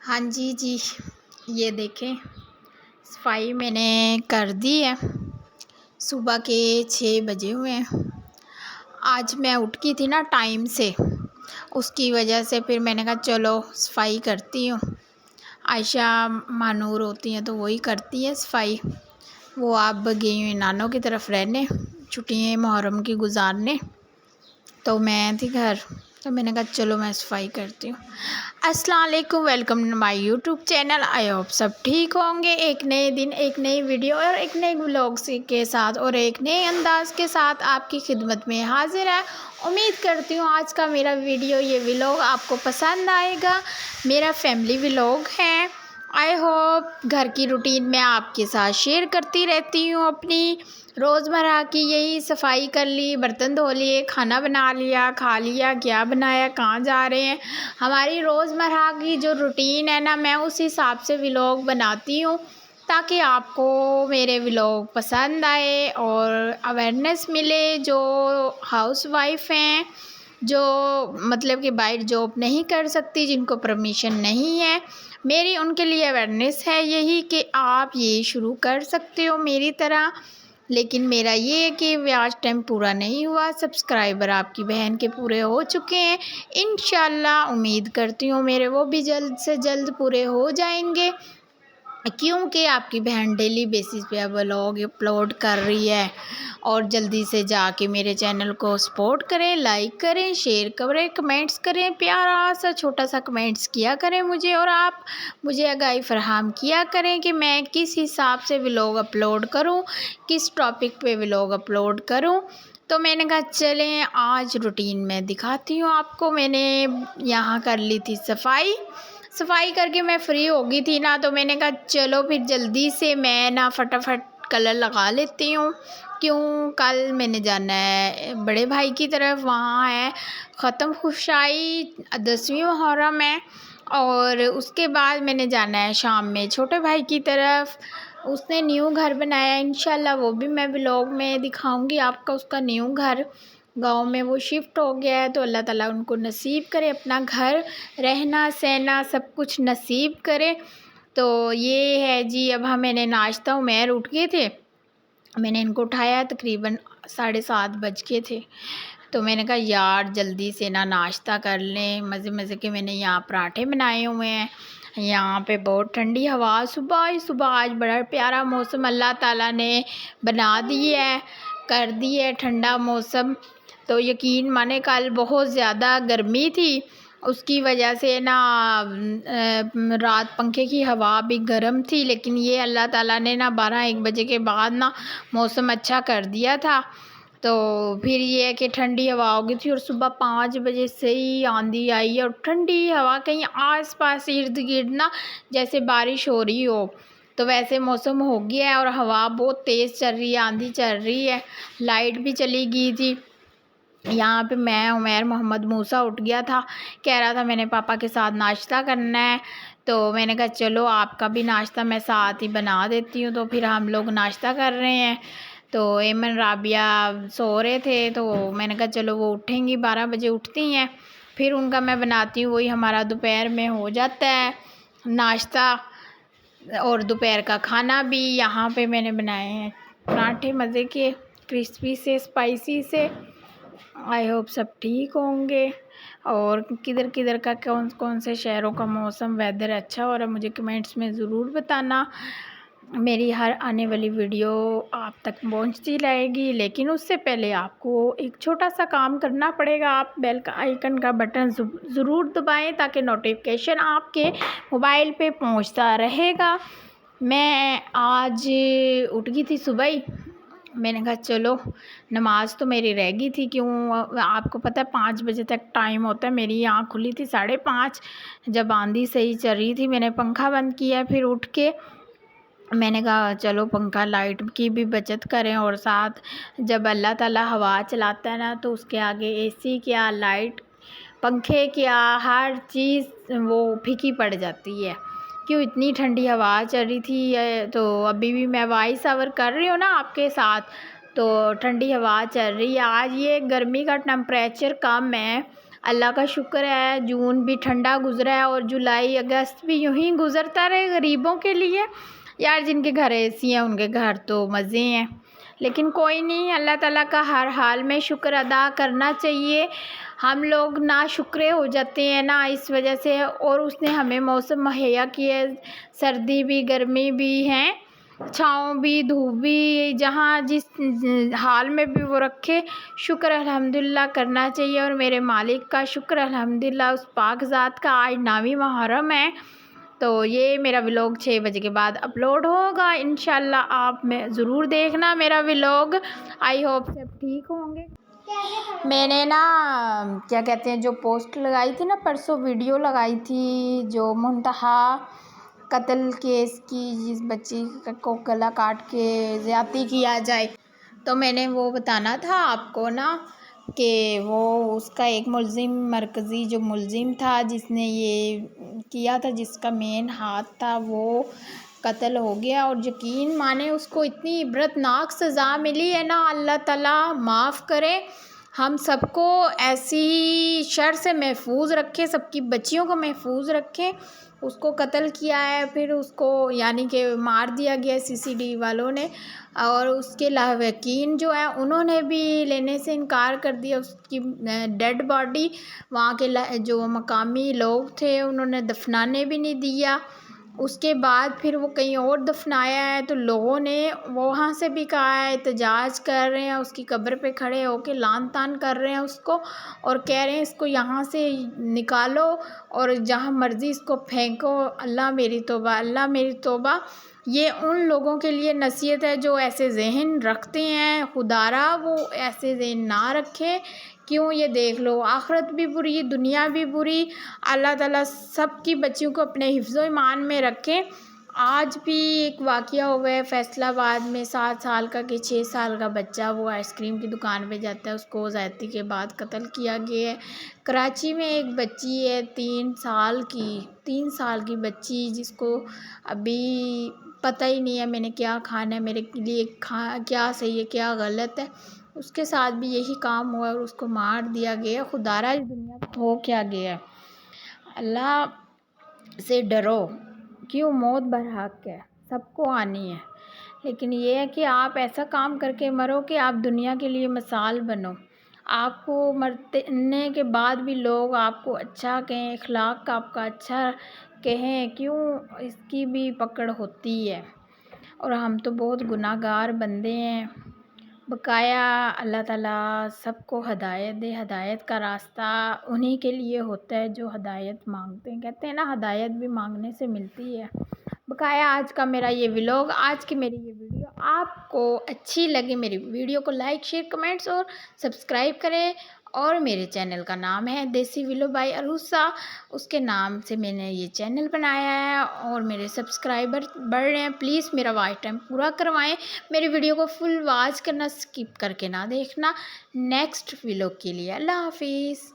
ہاں جی یہ دیکھیں صفائی میں نے کر دی ہے۔ صبح کے 6 بجے ہوئے ہیں۔ آج میں اٹھ کی تھی نا ٹائم سے، اس کی وجہ سے پھر میں نے کہا چلو صفائی کرتی ہوں۔ عائشہ مانور ہوتی ہیں تو وہی کرتی ہیں صفائی، وہ اب گئی ہوئی نانوں کی طرف رہنے، چھٹیاں محرم کی گزارنے، تو میں تھی گھر، تو میں نے کہا چلو میں صفائی کرتی ہوں۔ السلام علیکم، welcome my YouTube channel. I hope سب ٹھیک ہوں گے۔ ایک نئے دن، ایک نئی ویڈیو اور ایک نئے ولاگ کے ساتھ اور ایک نئے انداز کے ساتھ آپ کی خدمت میں حاضر ہے۔ امید کرتی ہوں آج کا میرا ویڈیو، یہ ولاگ آپ کو پسند آئے گا۔ میرا فیملی ولاگ ہے۔ آئی ہوپ گھر کی روٹین میں آپ کے ساتھ شیئر کرتی رہتی ہوں اپنی روزمرہ کی، یہی صفائی کر لی، برتن دھو لیے، کھانا بنا لیا، کھا لیا، کیا بنایا، کہاں جا رہے ہیں، ہماری روزمرہ کی جو روٹین ہے نا، میں اس حساب سے ولاگ بناتی ہوں تاکہ آپ کو میرے ولاگ پسند آئے اور اویئرنیس ملے۔ جو ہاؤس وائف ہیں، جو مطلب کہ باہر جاب نہیں کر سکتی، جن کو پرمیشن نہیں ہے، میری ان کے لیے اویئرنیس ہے یہی کہ آپ یہ شروع کر سکتے ہو میری طرح۔ لیکن میرا یہ ہے کہ واچ ٹائم پورا نہیں ہوا، سبسکرائبر آپ کی بہن کے پورے ہو چکے ہیں، انشاءاللہ امید کرتی ہوں میرے وہ بھی جلد سے جلد پورے ہو جائیں گے، کیونکہ آپ کی بہن ڈیلی بیسس پہ ولاگ اپلوڈ کر رہی ہے۔ اور جلدی سے جا کے میرے چینل کو سپورٹ کریں، لائک کریں، شیئر کریں، کمنٹس کریں، پیارا سا چھوٹا سا کمنٹس کیا کریں مجھے، اور آپ مجھے آگاہی فراہم کیا کریں کہ میں کس حساب سے ولاگ اپلوڈ کروں، کس ٹاپک پہ ولاگ اپلوڈ کروں۔ تو میں نے کہا چلیں آج روٹین میں دکھاتی ہوں آپ کو۔ میں نے یہاں کر لی تھی صفائی کر کے میں فری ہو گئی تھی نا، تو میں نے کہا چلو پھر جلدی سے میں نا فٹافٹ کلر لگا لیتی ہوں، کیوں کل میں نے جانا ہے بڑے بھائی کی طرف، وہاں ہے ختم خوشائی 10ویں محرم ہے، اور اس کے بعد میں نے جانا ہے شام میں چھوٹے بھائی کی طرف، اس نے نیو گھر بنایا ہے، انشاءاللہ وہ بھی میں ولاگ میں دکھاؤں گی آپ کا، اس کا نیو گھر گاؤں میں وہ شفٹ ہو گیا ہے، تو اللہ تعالیٰ ان کو نصیب کرے اپنا گھر، رہنا سہنا سب کچھ نصیب کرے۔ تو یہ ہے جی۔ اب میں نے ناشتہ، عمیر اٹھ گئے تھے، میں نے ان کو اٹھایا تقریباً 7:30 بج گئے تھے، تو میں نے کہا یار جلدی سے ناشتہ کر لیں، مزے کے میں نے یہاں پراٹھے بنائے ہوئے ہیں، یہاں پہ بہت ٹھنڈی ہوا، صبح آج بڑا پیارا موسم اللہ تعالیٰ نے بنا دی ہے، کر دی ہے ٹھنڈا موسم۔ تو یقین مانے کل بہت زیادہ گرمی تھی، اس کی وجہ سے رات پنکھے کی ہوا بھی گرم تھی، لیکن یہ اللہ تعالیٰ نے 12-1 بجے کے بعد موسم اچھا کر دیا تھا، تو پھر یہ ہے کہ ٹھنڈی ہوا ہو گئی تھی، اور صبح 5 بجے سے ہی آندھی آئی ہے، اور ٹھنڈی ہوا کہیں آس پاس ارد گرد جیسے بارش ہو رہی ہو، تو ویسے موسم ہو گیا ہے، اور ہوا بہت تیز چل رہی ہے، آندھی چل رہی ہے، لائٹ بھی چلی گئی تھی۔ یہاں پہ میں عمیر محمد موسیٰ اٹھ گیا تھا، کہہ رہا تھا میں نے پاپا کے ساتھ ناشتہ کرنا ہے، تو میں نے کہا چلو آپ کا بھی ناشتہ میں ساتھ ہی بنا دیتی ہوں، تو پھر ہم لوگ ناشتہ کر رہے ہیں۔ تو ایمن رابعہ سو رہے تھے، تو میں نے کہا چلو وہ اٹھیں گی، 12 بجے اٹھتی ہیں، پھر ان کا میں بناتی ہوں، وہی ہمارا دوپہر میں ہو جاتا ہے ناشتہ اور دوپہر کا کھانا بھی۔ یہاں پہ میں نے بنائے ہیں پراٹھے مزے کے، کرسپی سے، اسپائسی سے۔ آئی ہوپ سب ٹھیک ہوں گے، اور کدھر کا کون سے شہروں کا موسم ویدر اچھا ہو رہا ہے مجھے کمنٹس میں ضرور بتانا۔ میری ہر آنے والی ویڈیو آپ تک پہنچتی رہے گی، لیکن اس سے پہلے آپ کو ایک چھوٹا سا کام کرنا پڑے گا، آپ بیل کا آئیکن کا بٹن ضرور دبائیں تاکہ نوٹیفیکیشن آپ کے موبائل پہ پہنچتا رہے گا۔ میں آج اٹھ گئی تھی صبح ہی، میں نے کہا چلو نماز تو میری رہ گئی تھی، کیوں آپ کو پتہ ہے 5 بجے تک ٹائم ہوتا ہے، میری آنکھ کھلی تھی 5:30، جب آندھی صحیح چل رہی تھی میں نے پنکھا بند کیا، پھر اٹھ کے میں نے کہا چلو پنکھا لائٹ کی بھی بچت کریں، اور ساتھ جب اللہ تعالیٰ ہوا چلاتا ہے نا، تو اس کے آگے اے سی کیا، لائٹ، پنکھے کیا، ہر چیز وہ پھیکی پڑ جاتی ہے، کیوں اتنی ٹھنڈی ہوا چل رہی تھی۔ تو ابھی بھی میں وائس اوور کر رہی ہوں نا آپ کے ساتھ، تو ٹھنڈی ہوا چل رہی ہے۔ آج یہ گرمی کا ٹمپریچر کم ہے، اللہ کا شکر ہے جون بھی ٹھنڈا گزرا ہے اور جولائی اگست بھی یوں ہی گزرتا رہے غریبوں کے لیے. یار جن کے گھر اے سی ہیں ان کے گھر تو مزے ہیں، لیکن کوئی نہیں، اللہ تعالیٰ کا ہر حال میں شکر ادا کرنا چاہیے. ہم لوگ نا شکرے ہو جاتے ہیں نا اس وجہ سے، اور اس نے ہمیں موسم مہیا کیا ہے، سردی بھی گرمی بھی ہیں، چھاؤں بھی دھوپ بھی، جہاں جس حال میں بھی وہ رکھے شکر الحمدللہ کرنا چاہیے. اور میرے مالک کا شکر الحمدللہ، اس پاک ذات کا آج 9ویں محرم ہے. تو یہ میرا ولاگ 6 بجے کے بعد اپلوڈ ہوگا انشاءاللہ. آپ میں ضرور دیکھنا میرا ولاگ. آئی ہوپ سب ٹھیک ہوں گے. میں نے نا کیا کہتے ہیں جو پوسٹ لگائی تھی نا پرسوں، ویڈیو لگائی تھی جو منتہا قتل کیس کی، جس بچی کو گلا کاٹ کے زیادتی کیا جائے، تو میں نے وہ بتانا تھا آپ کو نا کہ وہ اس کا ایک ملزم، مرکزی جو ملزم تھا جس نے یہ کیا تھا، جس کا مین ہاتھ تھا، وہ قتل ہو گیا. اور یقین مانے اس کو اتنی عبرتناک سزا ملی ہے نا، اللہ تعالیٰ معاف کرے، ہم سب کو ایسی شر سے محفوظ رکھے، سب کی بچیوں کو محفوظ رکھے. اس کو قتل کیا ہے، پھر اس کو یعنی کہ مار دیا گیا CCD والوں نے، اور اس کے لاوکین جو ہیں انہوں نے بھی لینے سے انکار کر دیا اس کی ڈیڈ باڈی. وہاں کے جو مقامی لوگ تھے انہوں نے دفنانے بھی نہیں دیا. اس کے بعد پھر وہ کہیں اور دفنایا ہے، تو لوگوں نے وہاں سے بھی کہا ہے، احتجاج کر رہے ہیں، اس کی قبر پہ کھڑے ہو کے لعن طعن کر رہے ہیں اس کو، اور کہہ رہے ہیں اس کو یہاں سے نکالو اور جہاں مرضی اس کو پھینکو. اللہ میری توبہ، اللہ میری توبہ. یہ ان لوگوں کے لیے نصیحت ہے جو ایسے ذہن رکھتے ہیں، خدا را وہ ایسے ذہن نہ رکھے. کیوں؟ یہ دیکھ لو، آخرت بھی بری، دنیا بھی بری. اللہ تعالیٰ سب کی بچیوں کو اپنے حفظ و ایمان میں رکھے. آج بھی ایک واقعہ ہوا ہے فیصل آباد میں، 7 سال کا کہ 6 سال کا بچہ، وہ آئس کریم کی دکان پہ جاتا ہے، اس کو زیادتی کے بعد قتل کیا گیا ہے. کراچی میں ایک بچی ہے 3 سال کی بچی، جس کو ابھی پتہ ہی نہیں ہے میں نے کیا کھانا ہے، میرے لیے کیا صحیح ہے کیا غلط ہے. اس کے ساتھ بھی یہی کام ہوا اور اس کو مار دیا گیا. خدا را اس دنیا کو ہو کیا گیا. اللہ سے ڈرو، کیوں؟ موت برحق ہے، سب کو آنی ہے، لیکن یہ ہے کہ آپ ایسا کام کر کے مرو کہ آپ دنیا کے لیے مثال بنو. آپ کو مرنے کے بعد بھی لوگ آپ کو اچھا کہیں، اخلاق کا آپ کا اچھا کہیں، کیوں؟ اس کی بھی پکڑ ہوتی ہے. اور ہم تو بہت گناہ گار بندے ہیں. بقایا اللہ تعالیٰ سب کو ہدایت دے. ہدایت کا راستہ انہی کے لیے ہوتا ہے جو ہدایت مانگتے ہیں. کہتے ہیں نا ہدایت بھی مانگنے سے ملتی ہے. بقایا آج کا میرا یہ ولاگ، آج کی میری یہ ویڈیو آپ کو اچھی لگے، میری ویڈیو کو لائک، شیئر، کمنٹس اور سبسکرائب کریں. اور میرے چینل کا نام ہے دیسی ویلو بائی عروسہ، اس کے نام سے میں نے یہ چینل بنایا ہے. اور میرے سبسکرائبر بڑھ رہے ہیں، پلیز میرا واچ ٹائم پورا کروائیں. میری ویڈیو کو فل واچ کرنا، اسکپ کر کے نہ دیکھنا. نیکسٹ ویلاگ کے لیے اللہ حافظ.